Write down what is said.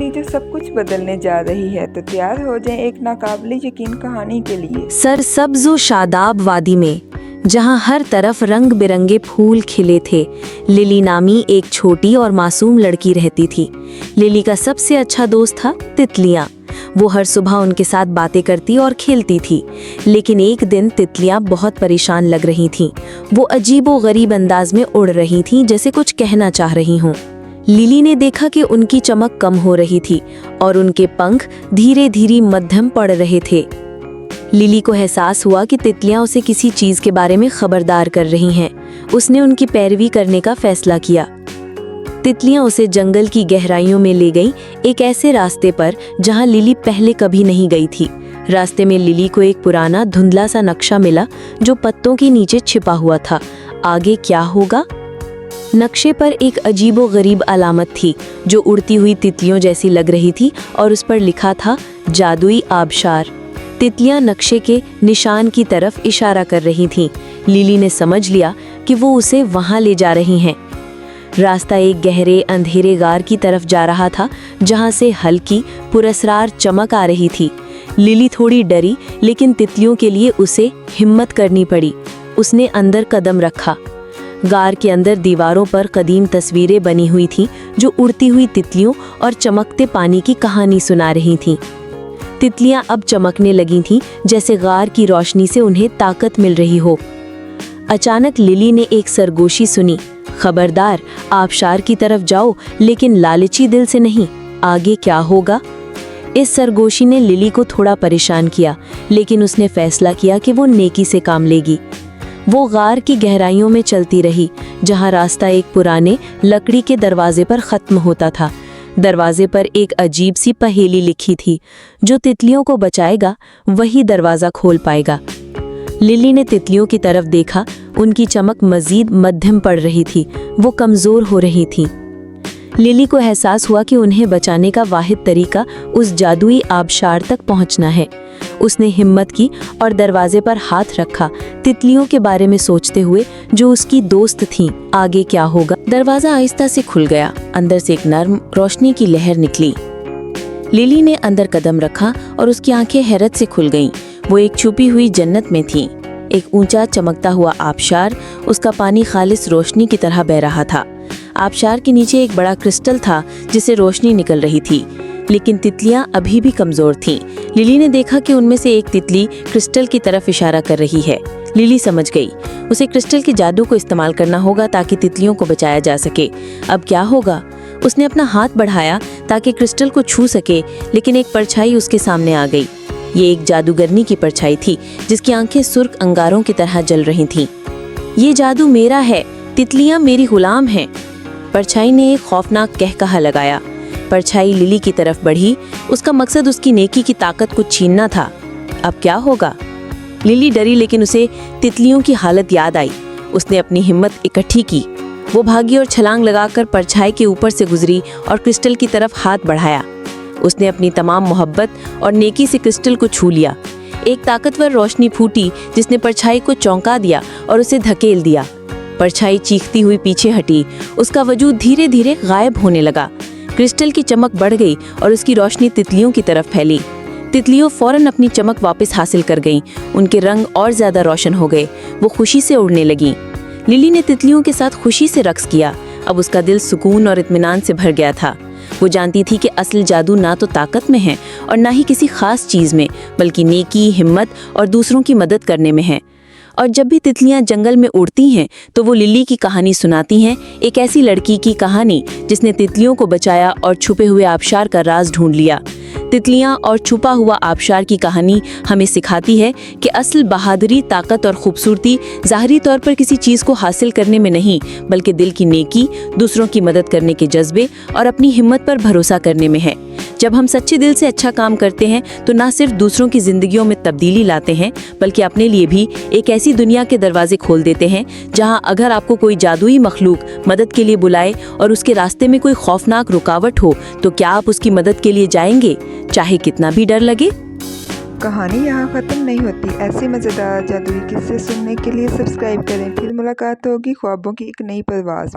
थी जो सब कुछ बदलने जा रही है। तो तैयार हो जाएं एक नाकाबिले यकीन कहानी के लिए। सरसब्ज व शादाब वादी में जहां हर तरफ रंग बिरंगे फूल खिले थे, लिली नामी एक छोटी और मासूम लड़की रहती थी। लिली का सबसे अच्छा दोस्त था तितलियां। वो हर सुबह उनके साथ बातें करती और खेलती थी। लेकिन एक दिन तितलियां बहुत परेशान लग रही थीं। वो अजीबो गरीब अंदाज में उड़ रही थीं, जैसे कुछ कहना चाह रही हों। लिली ने देखा कि उनकी चमक कम हो रही थी और उनके पंख धीरे धीरे मध्यम पड़ रहे थे। लिली को एहसास हुआ कि तितलियां उसे किसी चीज के बारे में खबरदार कर रही हैं। उसने उनकी पैरवी करने का फैसला किया। तितलियां उसे जंगल की गहराइयों में ले गईं, एक ऐसे रास्ते पर जहां लिली पहले कभी नहीं गई थी। रास्ते में लिली को एक पुराना धुंधला सा नक्शा मिला जो पत्तों के नीचे छिपा हुआ था। आगे क्या होगा? नक्शे पर एक अजीबो गरीब अलामत थी जो उड़ती हुई तितलियों जैसी लग रही थी और उस पर लिखा था जादुई आबशार। तितलियां नक्शे के निशान की तरफ इशारा कर रही थीं। लिली ने समझ लिया कि वो उसे वहां ले जा रही हैं। रास्ता एक गहरे अंधेरे गार की तरफ जा रहा था जहां से हल्की पुरस्रार चमक आ रही थी। लिली थोड़ी डरी, लेकिन तितलियों के लिए उसे हिम्मत करनी पड़ी। उसने अंदर कदम रखा। गार के अंदर दीवारों पर कदीम तस्वीरें बनी हुई थीं जो उड़ती हुई तितलियों और चमकते पानी की कहानी सुना रही थीं। तितलियां अब चमकने लगी थीं, जैसे गार की रोशनी से उन्हें ताकत मिल रही हो। अचानक लिली ने एक सरगोशी सुनी, खबरदार, आबशार की तरफ जाओ, लेकिन लालची दिल से नहीं। आगे क्या होगा? इस सरगोशी ने लिली को थोड़ा परेशान किया, लेकिन उसने फैसला किया कि वो नेकी से काम लेगी। वो गार की गहराइयों में चलती रही, जहां रास्ता एक पुराने लकड़ी के दरवाजे पर खत्म होता था। दरवाजे पर एक अजीब सी पहेली लिखी थी, जो तितलियों को बचाएगा वही दरवाजा खोल पाएगा। लिली ने तितलियों की तरफ देखा। उनकी चमक मजीद मध्यम पड़ रही थी, वो कमजोर हो रही थी। लिली को एहसास हुआ कि उन्हें बचाने का वाहिद तरीका उस जादुई आबशार तक पहुंचना है। उसने हिम्मत की और दरवाजे पर हाथ रखा, तितलियों के बारे में सोचते हुए जो उसकी दोस्त थीं। आगे क्या होगा? दरवाजा आहिस्ता से खुल गया। अंदर से एक नर्म रोशनी की लहर निकली। लिली ने अंदर कदम रखा और उसकी आंखें हैरत से खुल गईं। वो एक छुपी हुई जन्नत में थी। एक ऊंचा चमकता हुआ आबशार, उसका पानी खालिस रोशनी की तरह बह रहा था। आबशार के नीचे एक बड़ा क्रिस्टल था जिसे रोशनी निकल रही थी, लेकिन तितलियां अभी भी कमजोर थीं। लिली ने देखा कि उनमें से एक तितली क्रिस्टल की तरफ इशारा कर रही है। लिली समझ गई, उसे क्रिस्टल के जादू को इस्तेमाल करना होगा ताकि तितलियों को बचाया जा सके। अब क्या होगा? उसने अपना हाथ बढ़ाया ताकि क्रिस्टल को छू सके, लेकिन एक परछाई उसके सामने आ गई। ये एक जादूगरनी की परछाई थी जिसकी आंखें सुर्ख अंगारों की तरह जल रही थीं। ये जादू मेरा है, तितलियां मेरी गुलाम हैं। परछाई ने एक खौफनाक कहकहा लगाया। परछाई लिली की तरफ बढ़ी। उसका मकसद उसकी नेकी की ताकत को छीनना था। अब क्या होगा? लिली डरी, लेकिन उसे तितलियों की हालत याद आई। उसने अपनी हिम्मत इकट्ठी की। वो भागी और छलांग लगाकर परछाई के ऊपर से गुजरी और क्रिस्टल की तरफ हाथ बढ़ाया। उसने अपनी तमाम मोहब्बत और नेकी से क्रिस्टल को छू लिया। एक ताकतवर रोशनी फूटी जिसने परछाई को चौंका दिया और उसे धकेल दिया। परछाई चीखती हुई पीछे हटी। उसका वजूद धीरे धीरे गायब होने लगा। क्रिस्टल की चमक बढ़ गई और उसकी रोशनी तितलियों की तरफ फैली। तितलियों फौरन अपनी चमक वापस हासिल कर गईं। उनके रंग और ज्यादा रोशन हो गए। वो खुशी से उड़ने लगीं। लिली ने तितलियों के साथ खुशी से रक्स किया। अब उसका दिल सुकून और इत्मीनान से भर गया था। वो जानती थी कि असल जादू ना तो ताकत में है और ना ही किसी खास चीज में, बल्कि नेकी, हिम्मत और दूसरों की मदद करने में है। और जब भी तितलियां जंगल में उड़ती हैं तो वो लिली की कहानी सुनाती हैं, एक ऐसी लड़की की कहानी जिसने तितलियों को बचाया और छुपे हुए आबशार का राज ढूंढ लिया। तितलियां और छुपा हुआ आबशार की कहानी हमें सिखाती है कि असल बहादुरी, ताकत और खूबसूरती ज़ाहरी तौर पर किसी चीज़ को हासिल करने में नहीं, बल्कि दिल की नेकी, दूसरों की मदद करने के जज्बे और अपनी हिम्मत पर भरोसा करने में है। जब हम सच्चे दिल से अच्छा काम करते हैं तो ना सिर्फ दूसरों की जिंदगियों में तब्दीली लाते हैं, बल्कि अपने लिए भी एक ऐसी दुनिया के दरवाजे खोल देते हैं जहां अगर आपको कोई जादुई मखलूक मदद के लिए बुलाए और उसके रास्ते में कोई खौफनाक रुकावट हो, तो क्या आप उसकी मदद के लिए जाएंगे, चाहे कितना भी डर लगे? कहानी यहाँ ख़त्म नहीं होती। ऐसे मज़ेदार जादुई किस्से सुनने के लिए सब्सक्राइब करें। फिर मुलाकात होगी ख्वाबों की एक नई परवाज़।